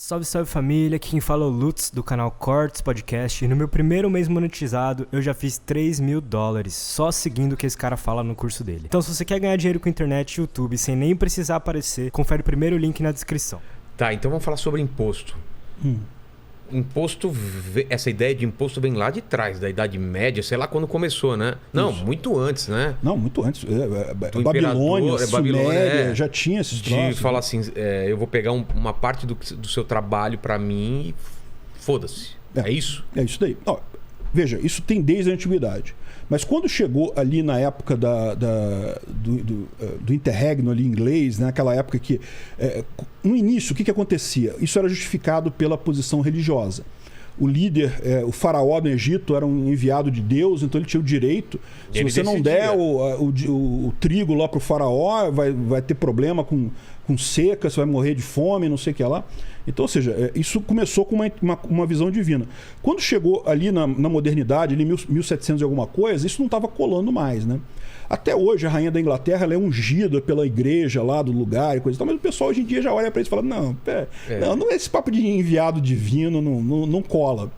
Salve, salve família, aqui quem fala é o Lutz do canal Cortes Podcast e no meu primeiro mês monetizado eu já fiz $3.000 só seguindo o que esse cara fala no curso dele. Então se você quer ganhar dinheiro com internet e YouTube sem nem precisar aparecer, confere o primeiro link na descrição. Tá, então vamos falar sobre imposto. Imposto, essa ideia de imposto vem lá de trás, da Idade Média, sei lá quando começou, né? Não, Isso. muito antes, né? Não, muito antes. Do Babilônia, imperador, Suméria, já tinha esses troços. De falar assim, eu vou pegar uma parte do seu trabalho pra mim e foda-se. É isso? É isso daí. Ó, veja, isso tem desde a antiguidade. Mas quando chegou ali na época do interregno ali inglês, né, aquela época que... no início, o que acontecia? Isso era justificado pela posição religiosa. O líder, o faraó no Egito, era um enviado de Deus, então ele tinha o direito. Se você não der o trigo lá para o faraó, vai ter problema com seca, você vai morrer de fome, não sei o que lá. Então, ou seja, isso começou com uma visão divina. Quando chegou ali na modernidade, ali 1700 e alguma coisa, isso não estava colando mais, né? Até hoje, a rainha da Inglaterra ela é ungida pela igreja lá do lugar e coisa e tal, mas o pessoal hoje em dia já olha para isso e fala, não, esse papo de enviado divino não cola.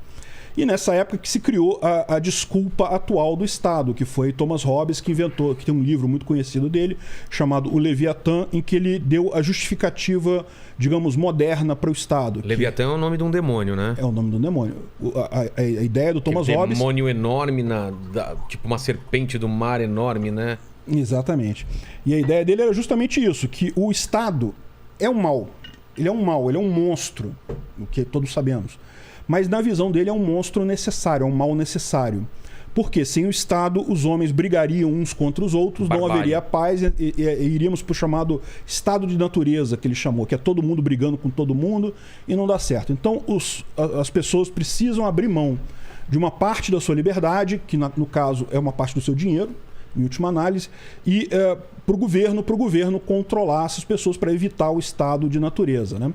E nessa época que se criou a desculpa atual do Estado, que foi Thomas Hobbes que inventou, que tem um livro muito conhecido dele, chamado O Leviatã, em que ele deu a justificativa, digamos, moderna para o Estado. Leviatã é o nome de um demônio, né? É o nome de um demônio. A ideia do Thomas Hobbes... Demônio enorme, tipo uma serpente do mar enorme, né? Exatamente. E a ideia dele era justamente isso, que o Estado é um mal. Ele é um mal, ele é um monstro, o que todos sabemos. Mas na visão dele é um monstro necessário, é um mal necessário. Porque sem o Estado, os homens brigariam uns contra os outros, não haveria paz e iríamos para o chamado estado de natureza, que ele chamou, que é todo mundo brigando com todo mundo e não dá certo. Então as pessoas precisam abrir mão de uma parte da sua liberdade, que no caso é uma parte do seu dinheiro, em última análise, e para o governo controlar essas pessoas para evitar o estado de natureza, né?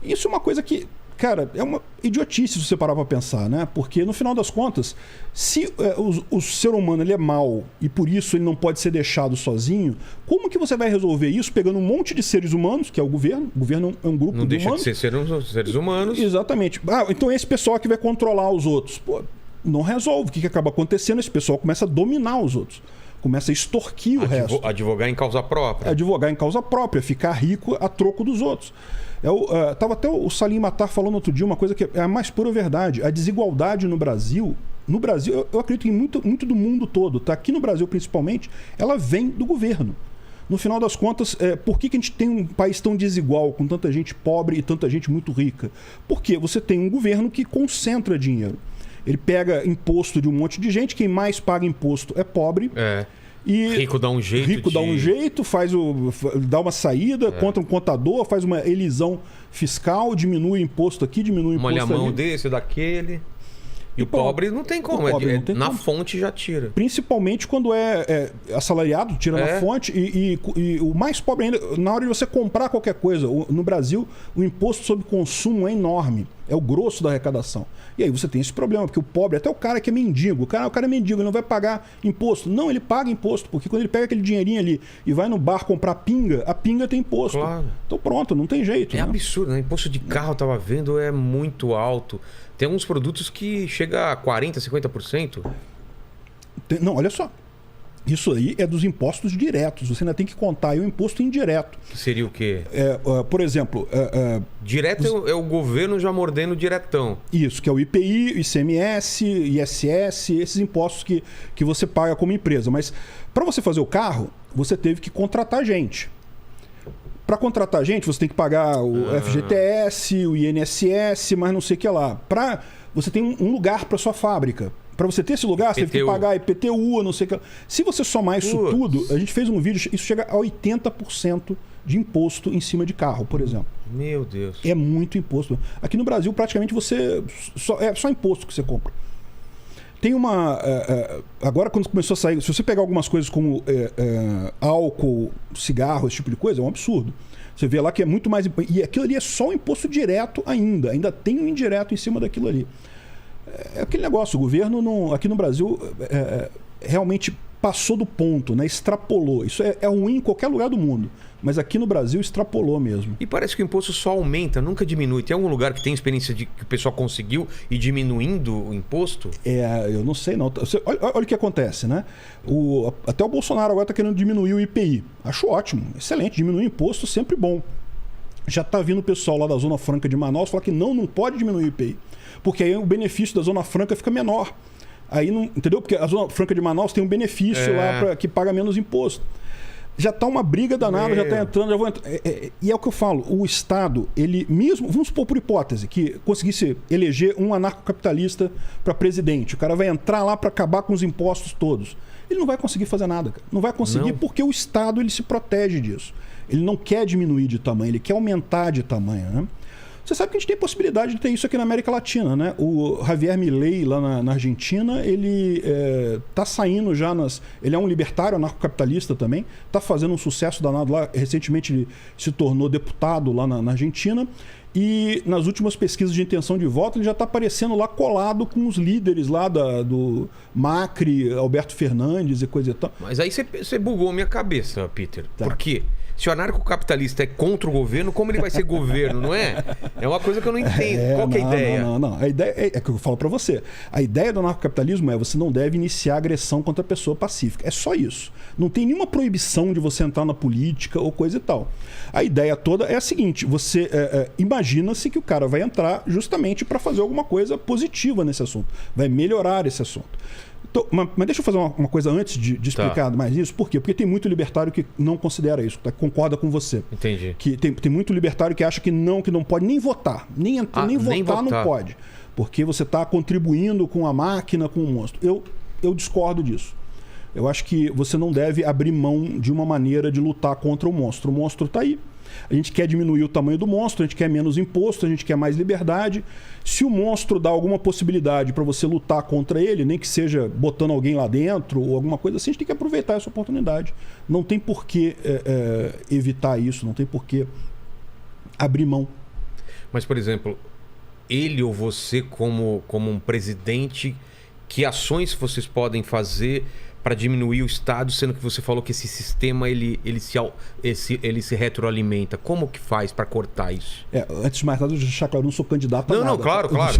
Isso é uma coisa que... Cara, é uma idiotice se você parar para pensar, né? Porque no final das contas, se o ser humano ele é mau e por isso ele não pode ser deixado sozinho, como que você vai resolver isso pegando um monte de seres humanos, que é o governo? O governo é um grupo de humanos. Não deixa de ser seres humanos. Exatamente. Então é esse pessoal que vai controlar os outros. Pô, não resolve. O que acaba acontecendo? Esse pessoal começa a dominar os outros. Começa a extorquir o resto. Advogar em causa própria. Advogar em causa própria, ficar rico a troco dos outros. Tava até o Salim Matar falando outro dia uma coisa que é a mais pura verdade. A desigualdade no Brasil, eu acredito em muito do mundo todo, tá? Aqui no Brasil principalmente, ela vem do governo. No final das contas, por que a gente tem um país tão desigual, com tanta gente pobre e tanta gente muito rica? Porque você tem um governo que concentra dinheiro. Ele pega imposto de um monte de gente, quem mais paga imposto é pobre. E rico dá um jeito. Dá um jeito, dá uma saída, contra um contador, faz uma elisão fiscal, diminui imposto aqui, diminui imposto ali. Molha a mão desse, daquele. E o pobre não tem como. Na fonte já tira. Principalmente quando é assalariado, tira na fonte. E o mais pobre ainda, na hora de você comprar qualquer coisa, no Brasil, o imposto sobre consumo é enorme. É o grosso da arrecadação. E aí você tem esse problema, porque o pobre, até o cara que é mendigo, o cara é mendigo, ele não vai pagar imposto. Não, ele paga imposto, porque quando ele pega aquele dinheirinho ali e vai no bar comprar pinga, a pinga tem imposto. Claro. Então pronto, não tem jeito. É absurdo, né? Imposto de carro, eu tava vendo, é muito alto. Tem alguns produtos que chega a 40%, 50%. Não, olha só. Isso aí é dos impostos diretos. Você ainda tem que contar aí o imposto indireto. Seria o quê? Por exemplo... Direto é o governo já mordendo diretão. Isso, que é o IPI, ICMS, ISS, esses impostos que você paga como empresa. Mas para você fazer o carro, você teve que contratar gente. Para contratar gente, você tem que pagar o FGTS, o INSS, mas não sei o que lá. Você tem um lugar para sua fábrica. Para você ter esse lugar, você teve que pagar IPTU, não sei o que lá. Se você somar isso tudo, a gente fez um vídeo, isso chega a 80% de imposto em cima de carro, por exemplo. Meu Deus. É muito imposto. Aqui no Brasil, praticamente, é só imposto que você compra. Tem uma... agora, quando começou a sair... Se você pegar algumas coisas como álcool, cigarro, esse tipo de coisa, é um absurdo. Você vê lá que é muito mais... E aquilo ali é só um imposto direto ainda. Ainda tem um indireto em cima daquilo ali. É aquele negócio. O governo, aqui no Brasil, realmente passou do ponto, né? Extrapolou. Isso é ruim em qualquer lugar do mundo. Mas aqui no Brasil extrapolou mesmo. E parece que o imposto só aumenta, nunca diminui. Tem algum lugar que tem experiência de que o pessoal conseguiu ir diminuindo o imposto? Eu não sei não. Olha o que acontece, né? Até o Bolsonaro agora está querendo diminuir o IPI. Acho ótimo, excelente. Diminuir o imposto sempre bom. Já está vindo o pessoal lá da Zona Franca de Manaus falar que não pode diminuir o IPI. Porque aí o benefício da Zona Franca fica menor. Aí não, entendeu? Porque a Zona Franca de Manaus tem um benefício lá que paga menos imposto. Já está uma briga danada, já está entrando, já vou entrar. E é o que eu falo, o Estado, ele mesmo, vamos supor por hipótese, que conseguisse eleger um anarcocapitalista para presidente, o cara vai entrar lá para acabar com os impostos todos. Ele não vai conseguir fazer nada, cara. Não vai conseguir porque o Estado ele se protege disso. Ele não quer diminuir de tamanho, ele quer aumentar de tamanho, né? Você sabe que a gente tem possibilidade de ter isso aqui na América Latina, né? O Javier Milei, lá na Argentina, ele tá saindo já Ele é um libertário, anarcocapitalista também, tá fazendo um sucesso danado lá. Recentemente ele se tornou deputado lá na Argentina. E nas últimas pesquisas de intenção de voto, ele já está aparecendo lá colado com os líderes lá do Macri, Alberto Fernandes e coisa e tal. Mas aí você bugou minha cabeça, Peter. Tá. Por quê? Se o anarcocapitalista é contra o governo, como ele vai ser governo, não é? É uma coisa que eu não entendo. Qual que é a ideia? Não. A ideia é que eu falo para você. A ideia do anarcocapitalismo é você não deve iniciar agressão contra a pessoa pacífica. É só isso. Não tem nenhuma proibição de você entrar na política ou coisa e tal. A ideia toda é a seguinte: você imagina-se que o cara vai entrar justamente para fazer alguma coisa positiva nesse assunto. Vai melhorar esse assunto. Então, mas deixa eu fazer uma coisa antes de explicar mais isso. Por quê? Porque tem muito libertário que não considera isso, que concorda com você. Entendi. Que tem muito libertário que acha que não pode nem votar. Nem votar não pode. Porque você está contribuindo com a máquina, com o monstro. Eu discordo disso. Eu acho que você não deve abrir mão de uma maneira de lutar contra o monstro. O monstro está aí. A gente quer diminuir o tamanho do monstro, a gente quer menos imposto, a gente quer mais liberdade. Se o monstro dá alguma possibilidade para você lutar contra ele, nem que seja botando alguém lá dentro ou alguma coisa assim, a gente tem que aproveitar essa oportunidade. Não tem por que evitar isso, não tem por que abrir mão. Mas, por exemplo, ele ou você como um presidente, que ações vocês podem fazer para diminuir o Estado, sendo que você falou que esse sistema ele se retroalimenta? Como que faz para cortar isso? Antes de mais nada, eu já deixar claro, eu não sou candidato a nada. Não, claro. Mas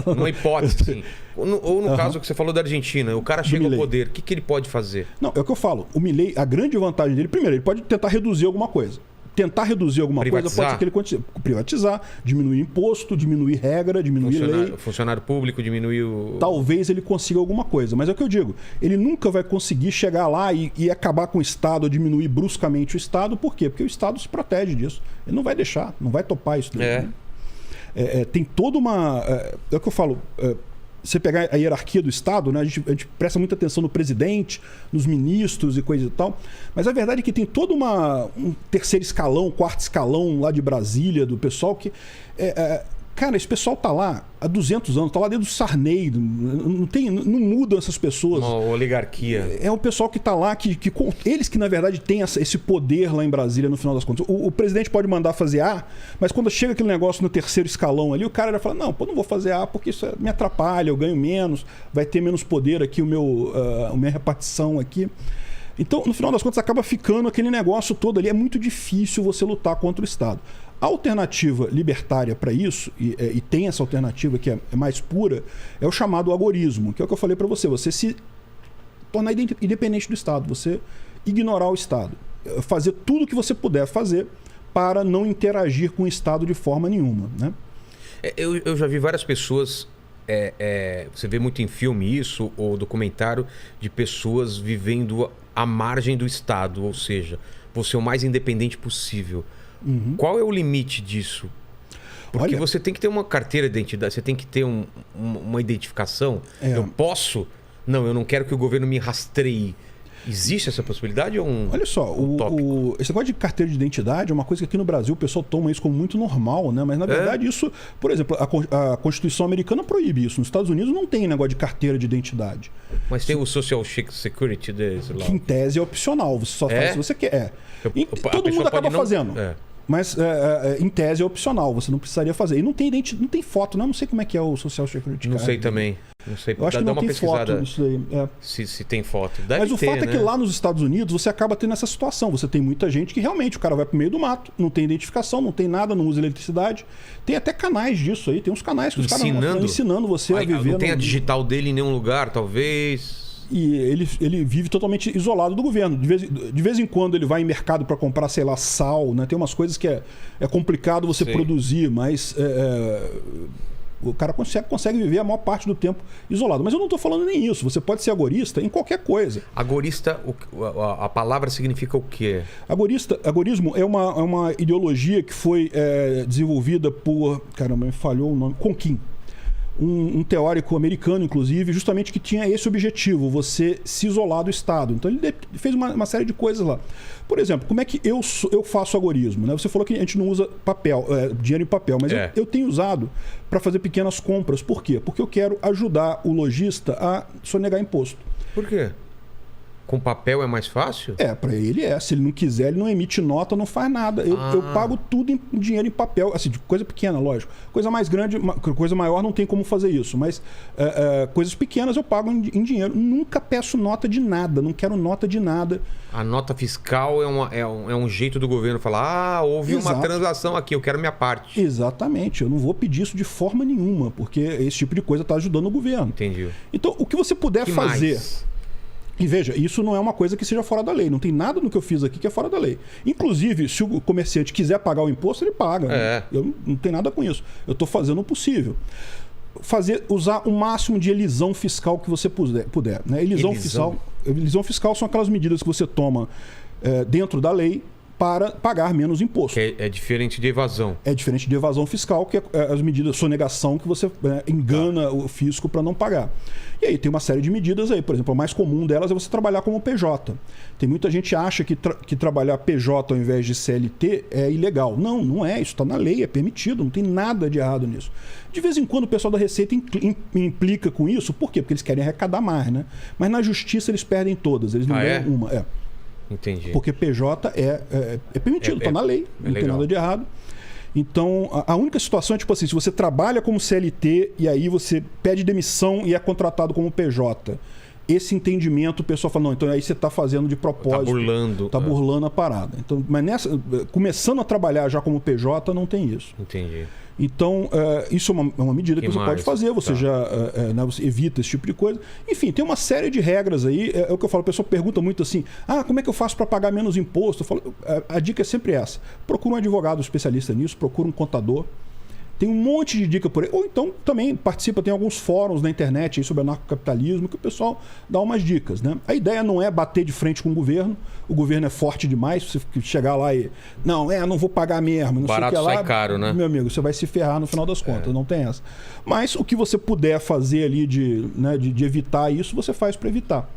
numa hipótese, sim. Ou no caso que você falou da Argentina, o cara chega ao poder, o que ele pode fazer? Não, é o que eu falo. O Milei, a grande vantagem dele, primeiro, ele pode tentar reduzir alguma coisa. Tentar reduzir alguma coisa, pode ser que ele continue. Privatizar, diminuir imposto, diminuir regra, diminuir lei. Funcionário público, diminuir o... Talvez ele consiga alguma coisa, mas é o que eu digo. Ele nunca vai conseguir chegar lá e acabar com o Estado, ou diminuir bruscamente o Estado. Por quê? Porque o Estado se protege disso. Ele não vai deixar, não vai topar isso. Né? Tem toda uma... É o que eu falo... Você pegar a hierarquia do Estado, né? A gente presta muita atenção no presidente, nos ministros e coisa e tal, mas a verdade é que tem todo um terceiro escalão, quarto escalão lá de Brasília, do pessoal que... Cara, esse pessoal tá lá há 200 anos, tá lá desde o Sarney, não mudam essas pessoas. Uma oligarquia. É o pessoal que tá lá, eles que na verdade têm esse poder lá em Brasília no final das contas. O presidente pode mandar fazer A, mas quando chega aquele negócio no terceiro escalão ali, o cara já fala, não vou fazer A porque isso me atrapalha, eu ganho menos, vai ter menos poder aqui, a minha repartição aqui. Então, no final das contas, acaba ficando aquele negócio todo ali. É muito difícil você lutar contra o Estado. A alternativa libertária para isso, e tem essa alternativa que é mais pura, é o chamado agorismo, que é o que eu falei para você. Você se tornar independente do Estado, você ignorar o Estado. Fazer tudo o que você puder fazer para não interagir com o Estado de forma nenhuma. Né? Eu já vi várias pessoas... você vê muito em filme isso, ou documentário, de pessoas vivendo à margem do Estado, ou seja, você é o mais independente possível. Uhum. Qual é o limite disso? Porque você tem que ter uma carteira de identidade, você tem que ter uma identificação. Eu posso? Não, eu não quero que o governo me rastreie. Existe essa possibilidade ou Olha só, esse negócio de carteira de identidade é uma coisa que aqui no Brasil o pessoal toma isso como muito normal, né? Mas na verdade isso, por exemplo, a Constituição americana proíbe isso. Nos Estados Unidos não tem negócio de carteira de identidade. Mas tem o Social Security deles lá. Que em tese é opcional, você só faz se você quer. Todo mundo acaba fazendo. Mas em tese é opcional, você não precisaria fazer. E não tem foto, né? Eu não sei como é que é o Social Security Não Card. sei também. Não sei. Eu acho que Dá não uma tem pesquisada foto nisso daí. se tem foto. Deve Mas o ter, fato é né? que lá nos Estados Unidos você acaba tendo essa situação. Você tem muita gente que realmente o cara vai pro meio do mato, não tem identificação, não tem nada, não usa eletricidade. Tem até canais disso aí. Tem uns canais que os caras estão ensinando você a viver. Não tem a digital dele em nenhum lugar, talvez. E ele vive totalmente isolado do governo. De vez em quando ele vai em mercado para comprar, sei lá, sal, né? Tem umas coisas que é complicado você produzir, mas o cara consegue viver a maior parte do tempo isolado. Mas eu não estou falando nem isso. Você pode ser agorista em qualquer coisa. Agorista, a palavra significa o quê? Agorismo é uma ideologia que foi desenvolvida por... Caramba, me falhou o nome. Conquim. Um teórico americano, inclusive, justamente que tinha esse objetivo, você se isolar do Estado. Então ele fez uma série de coisas lá. Por exemplo, como é que eu faço agorismo? Né? Você falou que a gente não usa dinheiro em papel, mas eu tenho usado para fazer pequenas compras. Por quê? Porque eu quero ajudar o lojista a sonegar imposto. Por quê? Com papel é mais fácil? Para ele é. Se ele não quiser, ele não emite nota, não faz nada. Eu pago tudo em dinheiro em papel, assim, de coisa pequena, lógico. Coisa mais grande, coisa maior não tem como fazer isso, mas coisas pequenas eu pago em dinheiro. Nunca peço nota de nada, não quero nota de nada. A nota fiscal é um jeito do governo falar: houve uma transação aqui, eu quero minha parte. Exatamente, eu não vou pedir isso de forma nenhuma, porque esse tipo de coisa está ajudando o governo. Entendi. Então, o que você puder fazer... Mais? E veja, isso não é uma coisa que seja fora da lei. Não tem nada no que eu fiz aqui que é fora da lei. Inclusive, se o comerciante quiser pagar o imposto, ele paga. Né? Eu não tenho nada com isso. Eu estou fazendo o possível. Usar o máximo de elisão fiscal que você puder. Né? Elisão fiscal são aquelas medidas que você toma dentro da lei para pagar menos imposto. Que é diferente de evasão. É diferente de evasão fiscal, que é as medidas de sonegação que você engana o fisco para não pagar. E aí tem uma série de medidas aí. Por exemplo, a mais comum delas é você trabalhar como PJ. Tem muita gente que acha que trabalhar PJ ao invés de CLT é ilegal. Não, não é. Isso está na lei, é permitido. Não tem nada de errado nisso. De vez em quando o pessoal da Receita implica com isso. Por quê? Porque eles querem arrecadar mais, né? Mas na justiça eles perdem todas. Eles não ganham uma. Entendi. Porque PJ é permitido, está na lei, não tem nada de errado. Então, a única situação é tipo assim, se você trabalha como CLT e aí você pede demissão e é contratado como PJ. Esse entendimento, o pessoal fala, não, então aí você está fazendo de propósito. Está burlando. Está burlando a parada. Então, mas começando a trabalhar já como PJ, não tem isso. Entendi. Então, isso é uma medida que você pode fazer, você você evita esse tipo de coisa. Enfim, tem uma série de regras aí. É o que eu falo, a pessoa pergunta muito assim, como é que eu faço para pagar menos imposto? Eu falo, a dica é sempre essa. Procura um advogado especialista nisso, procura um contador. Tem um monte de dica por aí. Ou então também participa, tem alguns fóruns na internet aí sobre anarcocapitalismo que o pessoal dá umas dicas. Né? A ideia não é bater de frente com o governo é forte demais, você chegar lá e... Não vou pagar mesmo. Não barato sei o que lá, sai caro, né? Meu amigo, você vai se ferrar no final das contas, não tem essa. Mas o que você puder fazer ali de evitar isso, você faz para evitar.